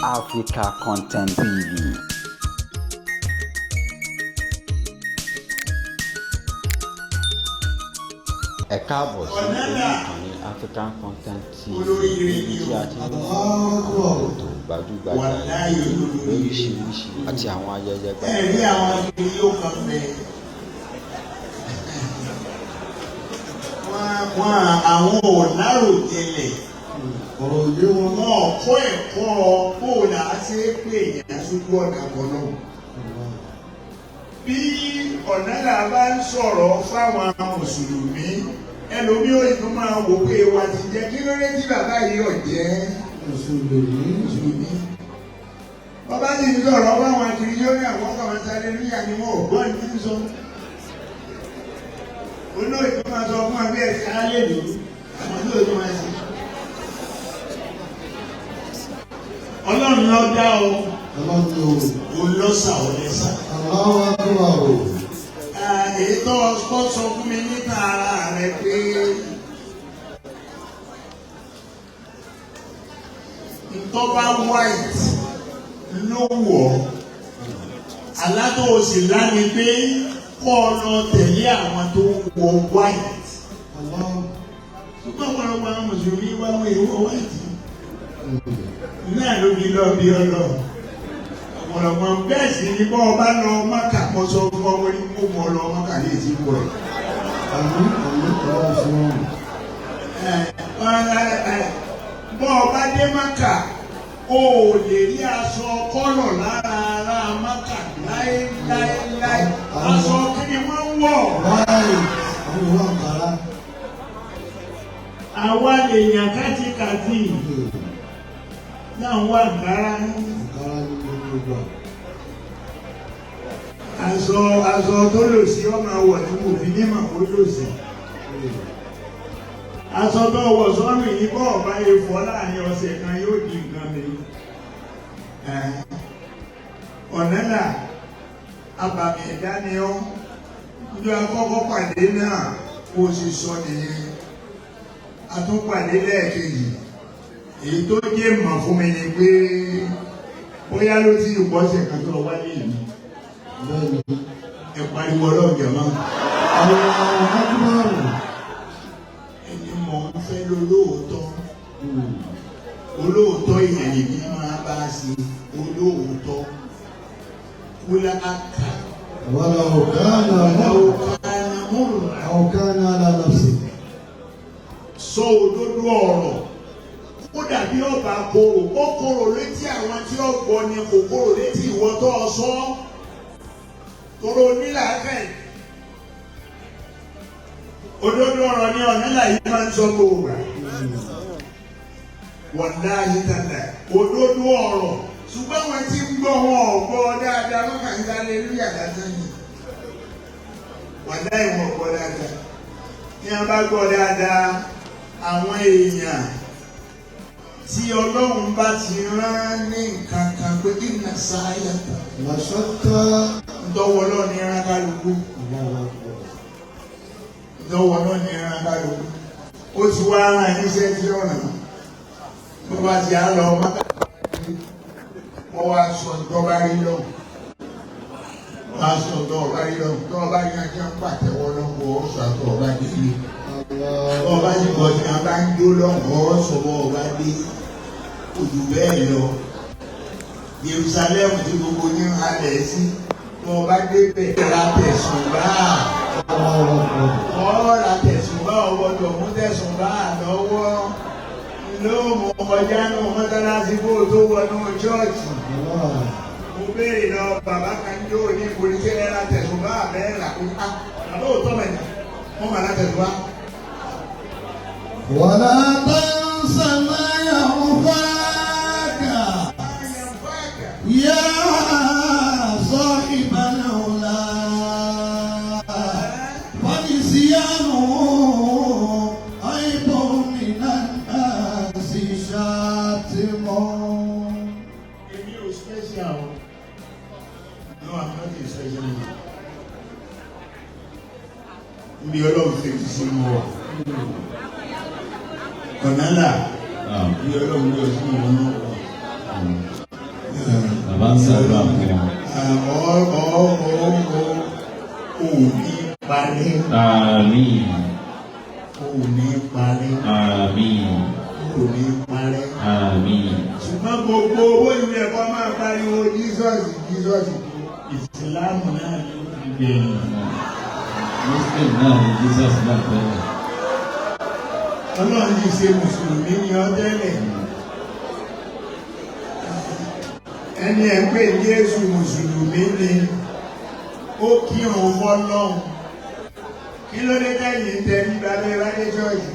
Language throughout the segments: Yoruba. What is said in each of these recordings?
Africa Content TV. Ẹ káàbọ̀ sí orí ìkànnì African Content TV níbi tí a ti ń mú àwọn ètò gbajúgbajà lóríṣiríṣi àti àwọn ayẹyẹ gbajúgbajà. Ẹ̀rí àwọn akiri yóò kàn bẹ̀. Àwọn ò láròjinlẹ̀. Ọ̀rọ̀ òye wọn náà kọ́ ẹ̀kọ́ bóòlù àti pé èèyàn sójú ọ̀nà kan náà. Bí Ọ̀nàlà bá ń sọ̀rọ̀ fáwọn mùsùlùmí, ẹlòmí ò tún máa wò pé wa ti jẹ́ kí ló dé tí bàbá yìí ò jẹ́ mùsùlùmí. Bàbá ti ń sọ̀rọ̀ fáwọn akiri yóò ní àwọn ọkọ̀ wọn sáré níyà ni wọn ò gbọ́ ní sọ. Olóòtú tó máa sọ fún ẹgbẹ́ ẹ̀sìn alẹ́ lò àwọn olóòtú máa ṣe. Ọlọ́run ló dá o. Olóṣà ọ̀lẹ́sà. Èyí tó sọ fún mi níta ara rẹ̀ pé ntọ́ba white ló wọ̀ alátòsí láni pé kọ́ ọ lọ tẹ̀lé àwọn tó wọ white. Ṣùgbọ́n ọ̀pọ̀lọpọ̀ àwọn mùsùlùmí wá wọ ìwọ white. Náà ló fi lọ bí ọlọ́run. Ọ̀pọ̀lọpọ̀ bẹ́ẹ̀ sì ni bọ́ ọba lọ Mákà mọ́ sọ fún ọmọ ní kó mọ́ lọ Mákà ní ètí pọ̀ ẹ̀. Bọ́ ọba dé Mákà o lè rí aṣọ kọ́lọ̀ lára ara Mákà láéláéláé. Aṣọ kí ni wọ́n wọ̀? Àwa lè yàn kájíkàjí náà wà Àǹkárá. Aṣọ tó lò sí ọmọ àwọ̀ tí mo fi ní màá ó lò sí. Aṣọ tó wọ̀ sọ́nù yìí bọ́ ọ̀bá efọ́ láàrin ọ̀sẹ̀ kan yóò di nǹkan mi. Ọ̀nàlà abàmì ẹ̀dá ni ọ́. Níjọ́ akọ́kọ́ pàdé náà kó o sì sọ nìyẹn. A tún pàdé lẹ́ẹ̀kejì. Èyí tó jẹ́ mọ̀ fún mi ni pé bóyá ló ti ìgbọ́sẹ̀ kan tó wáyé yìí. Ẹ pariwo ọlọ́ọ̀jẹ̀ máa. Ẹni mọ̀ ń fẹ́ lólóòótọ́. Olóòótọ́ ìyẹn ìbí máa bá a sí olóòótọ́. Kúlá aka. Wàlá ọ̀kánà múrùn. Ọ̀kánà alánàfsì. Sọ òdodo ọ̀rọ̀. Ó dàbí ọba kòrò, ó kòrò létí àwọn tí ó gbọ́ ni kò kòrò létí ìwọ tó ọ sọ. Toro nílà kẹ́. Òdodo ọ̀rọ̀ ni Ọ̀nàlà yìí máa ń sọ gbogbo rà. Wàláhì tàlà òdodo ọ̀rọ̀. Ṣùgbọ́n wọn ti ń gbọ́ wọn ọ̀gbọ́ dáadáa wọn kàn ń dálé lórí àdájọ́ yìí. Wàláhì wọn gbọ́ dáadáa. Ní a bá gbọ́ dáadáa, àwọn èèyàn tí Ọlọ́run bá ti rán ní nǹkan kan pé kí n nà sáyà tà. Ntọ́wọ́ náà ní ẹran kálukú. Ntọ́wọ́ náà ní ẹran kálukú. Ó ti wá ara níṣẹ́ tí ọ̀nà. Bó bá ti á lọ Mákà. Wọ́n wá sọ ìjọba rí lọ. Wọ́n á sọ ìjọba rí lọ. Ìjọba rí ajá ń pàtẹ́wọ́ lọ́wọ́ ọ̀sọ̀ àti ọ̀bá délé. Ọba ti bọ̀ tí a bá ń jó lọ́wọ́ sọ̀rọ̀ ọba dé. Ojú bẹ́ẹ̀ lọ. Jerusalem tí gbogbo ní alẹ̀ sí. Wọ́n bá débẹ̀ ra tẹ̀sùn bá. Wọ́n ra tẹ̀sùn bá ọgbọ́dọ̀ mú tẹ̀sùn bá lọ́wọ́. Ló mú ọjà náà mọ́tálásí kó tó wọnú ṣọ́ọ̀ṣì. Mo béèrè lọ bàbá kan yóò ní ìpolíṣẹ́ ra tẹ̀sùn bá bẹ́ẹ̀ rà kó ká. Àbó òótọ́ mẹ́ta, wọ́n máa ra tẹ̀sùn bá. Wàlá tansa ma yanfa'aka. Ya sahibal ula. Wa nisyanu aibun minan nasi shatimun. Èmi ò special o. No, I'm not a special. Ibi Ọlọ́run fi ti sí mọ́ ọ. Ọ̀nàlà bí Ọlọ́run yóò sí ìwọ náà wọ̀. ń sàdúrà fún wọn. Òní parí. Àmín. Òní parí. Àmín. Òní parí. Àmín. Ṣùgbọ́n gbogbo owó ìwé ẹ̀kọ́ máa pariwo Jesus Jesus ìsìlámù náà ní ìgbẹ̀yìn. Muslim náà ni Jesus náà tẹ́lẹ̀. Ọlọ́run yìí ṣe Mùsùlùmí ni ọ tẹ́lẹ̀. Ẹni ẹ̀ pé Jésù Mùsùlùmí ni ó kírun fọ́lọ́run. Kí ló dé tẹ́yìn tẹríba lé wáyé ṣọ́ọ̀ṣì?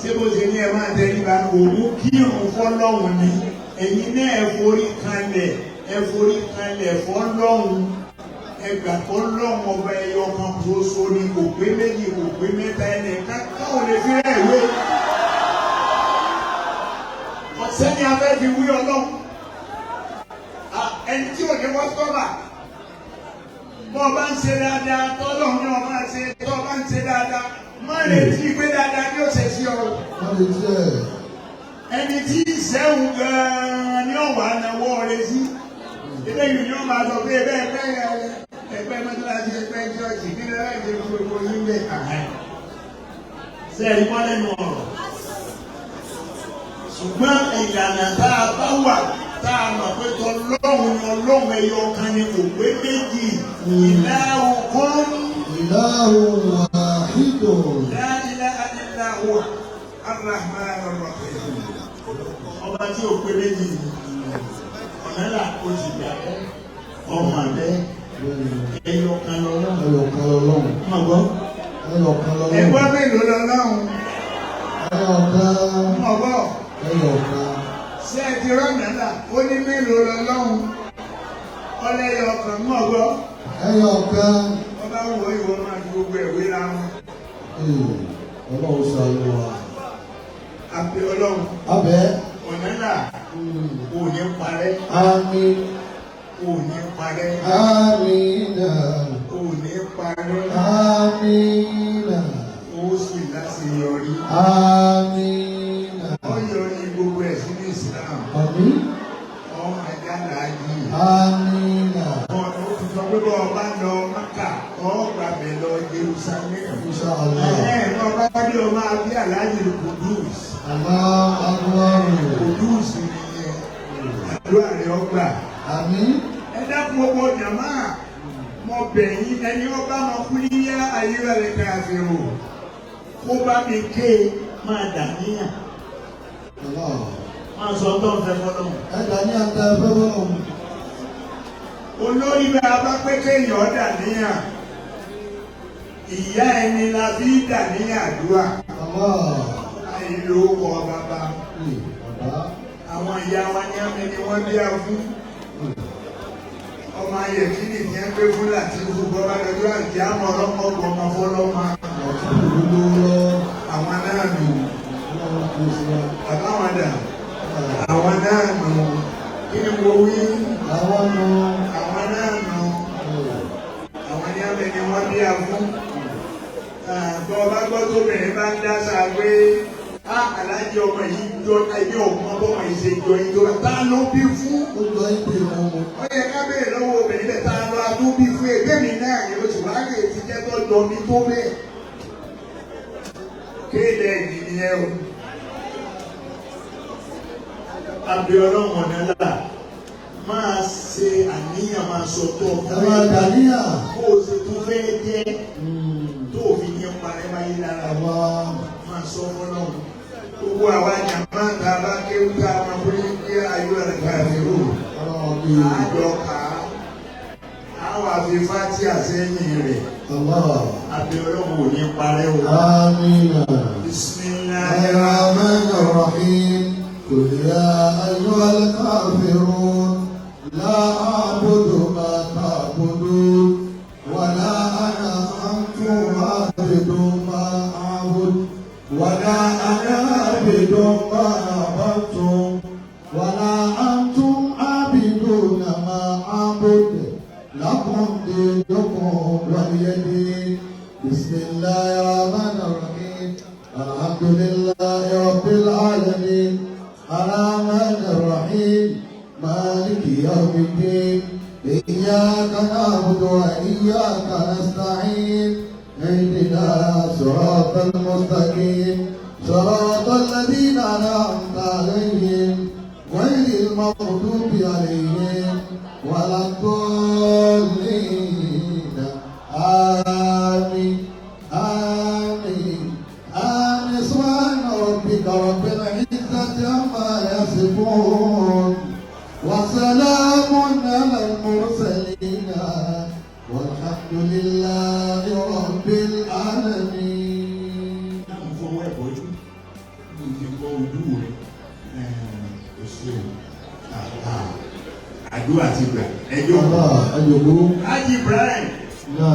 Ṣé bó ṣe ní ẹ máa tẹríba òun kírun fọ́lọ́run ni? Ẹ̀yin náà ẹ forí kanlẹ̀ fọ́lọ́run. Ẹgbà fọ́lọ́run ọba ẹyọ kan ṣoṣo ni kò pé méjì kò pé mẹ́ta ẹni káwọn lè fi rẹ̀ wé. Ọ̀sẹ́ ni a fẹ́ fi wí Ọlọ́run. Ẹni tí ò ní wọ́n tọ́ba. Bọ́ bá ń ṣe dáadáa, tọ́lọ́run náà máa ṣe, tọ́ bá ń ṣe dáadáa, má lè tí pé dáadáa ní ọ̀sẹ̀ sí ọ. Ẹni tí ìṣẹ́hùn gan-an ni ọ̀wà náwó rẹ̀ sí. Ilé yìí ni wọ́n máa sọ pé ẹgbẹ́ mọ́tíláṣí ẹgbẹ́ ṣọ́ọ̀ṣì kí ló láì ṣe gbogbo nílé àhán. Ṣé ẹ̀rí wọ́n lẹ́nu ọ̀rọ̀? Ṣùgbọ́n ìlànà tá a bá wà tá a mọ̀ pé tọ́lọ́hun ni Ọlọ́run ẹyọ kan ni kò pé méjì. Ìlàhùn kan. Ìlàhùn wàhídùn. La ilaha illa huwa ar-Rahmanur Rahim. Ọba tí ò pé méjì ọ̀nàlà ó ti gbà ẹ́ ọmọ abẹ́ ẹyọ kan lọ́lọ́run. Ẹyọ kan lọ́lọ́run. Má gbọ́. Ẹyọ kan lọ́lọ́run. Ẹgbọ́n mélòó lọ́lọ́run? Ẹyọ kan. Má gbọ́. Ẹyọ kan. Ṣé ẹ ti rọ́nàlà ó ní mélòó lọ́lọ́run? Ọlẹ́yọ kan má gbọ́. Ẹyọ kan. Ọba wo ìwọ máa fi gbogbo ẹ̀wé ra wọn. Ọlọ́run ṣàánú wa. Àbí Ọlọ́run. Abẹ́. Ọ̀nàlà ò ní parẹ́. Àmín. Ò ní parẹ́. Àmínà. Ò ní parẹ́. Àmínà. Ó sì láṣeyọrí. Àmínà. Ó yọrí gbogbo ẹ̀ sínú Ìsìlámù. Àmín. Ọmọ ẹja làájì. Àmínà. Ọ̀nà ó ti sọ pé bọ́ ọba lọ Mákà, ọgbà bẹ̀ lọ Jerusalem. Inshallah. Ọba bí ọmọ abí Aláàjì Kudus. Allahu Akbar. Kudus nìyẹn. Àdúrà rẹ̀ ọgbà. Àmín. Ẹ dákun gbogbo jàmá. Mo bẹ̀ yín ẹni ọba máa kú ní yá ayélujára rẹ̀ káfíìrò. Kó bá mi ké máa dà níyà. Máa sọ tó ń fẹ́ fọ́lọ́mù. Ẹ dà ní àtẹ ẹgbẹ́ bọ́lọ̀. Olórí bá a bá pé kéèyàn dà níyà. Ìyá ẹni la fi dà níyà àdúrà. Àìlò kọ bàbá. Àwọn ìyá wa ní àmì ni wọ́n bí a fún. Ọmọ ayẹ̀ kí ni ìyẹn gbé fún láti fún bọ́lá lọ́jọ́ àti àmọ́ ọlọ́mọgbọ̀n ọmọ fọlọ́mọ. Àwọn náà nù. Àbáwọn dà. Àwọn náà nù. Kí ni mo wí? Àwọn nù. Àwọn náà nù. Àwọn ní àmì ni wọ́n bí a fún. Bọ́ ọba gbọ́ tó bẹ̀rẹ̀ bá ń dá sáà pé Aláàjì ọmọ yìí jọ ẹbí ọ̀gbọ́n bọ́mọ yìí ṣe jọ ìjọba tá a ló bí fún. Ó jọ ìpè ọmọ. Ó yẹ ká bèèrè lọ́wọ́ obìnrin bẹ́ẹ̀ tá a lọ adó bí fún ẹgbẹ́ mi náà ni oṣù wáyé ti jẹ́ tó jọ mi tó bẹ́ẹ̀. Kéde ẹ̀yìn ni ẹ o. Àbí ọlọ́run ọ̀nà là máa ṣe àníyàn máa sọ tó ọ̀gá Ẹ máa dàníyàn. Bó o ṣe tún fẹ́ jẹ́ tó òfin ní parẹ́ máyé lára. Máa sọ fọlọ́run. Gbogbo àwa jàmbá ta bá kéwú ká máa wọlé ní ayé rẹ̀ káfíńrò. Àjọ ká àwọn àfihàn tí àsẹ́yìn rẹ̀. Àbí ọlọ́run ò ní parẹ́ o. Amina. Bismillahirrahmanirrahim. قل يا أيها الكافرون لا أعبد ما تعبدون ولا أنا أنتم عابدون ما أعبد ولا أنا عابد ما عبدتم ولا أنتم عابدون ما أعبد لكم دينكم ولي دين. بسم الله الرحمن الرحيم الحمد لله رب العالمين الرحمن الرحيم مالك يوم الدين إياك نعبد وإياك نستعين اهدنا صراط المستقيم صراط الذين أنعمت عليهم غير المغضوب عليهم ولا الضالين آمين آمين آمين سبحان ربك رب العزة عما يصفون وسلام على المرسلين والحمد لله رب العالمين. fọwọ́ ẹ̀bọ̀ ojú ní ìfipọ̀ ojú rẹ̀ kò sí o àdúrà ti gbà ẹjọ́ Allah ayọ̀gbọ́. Haji Ibrahim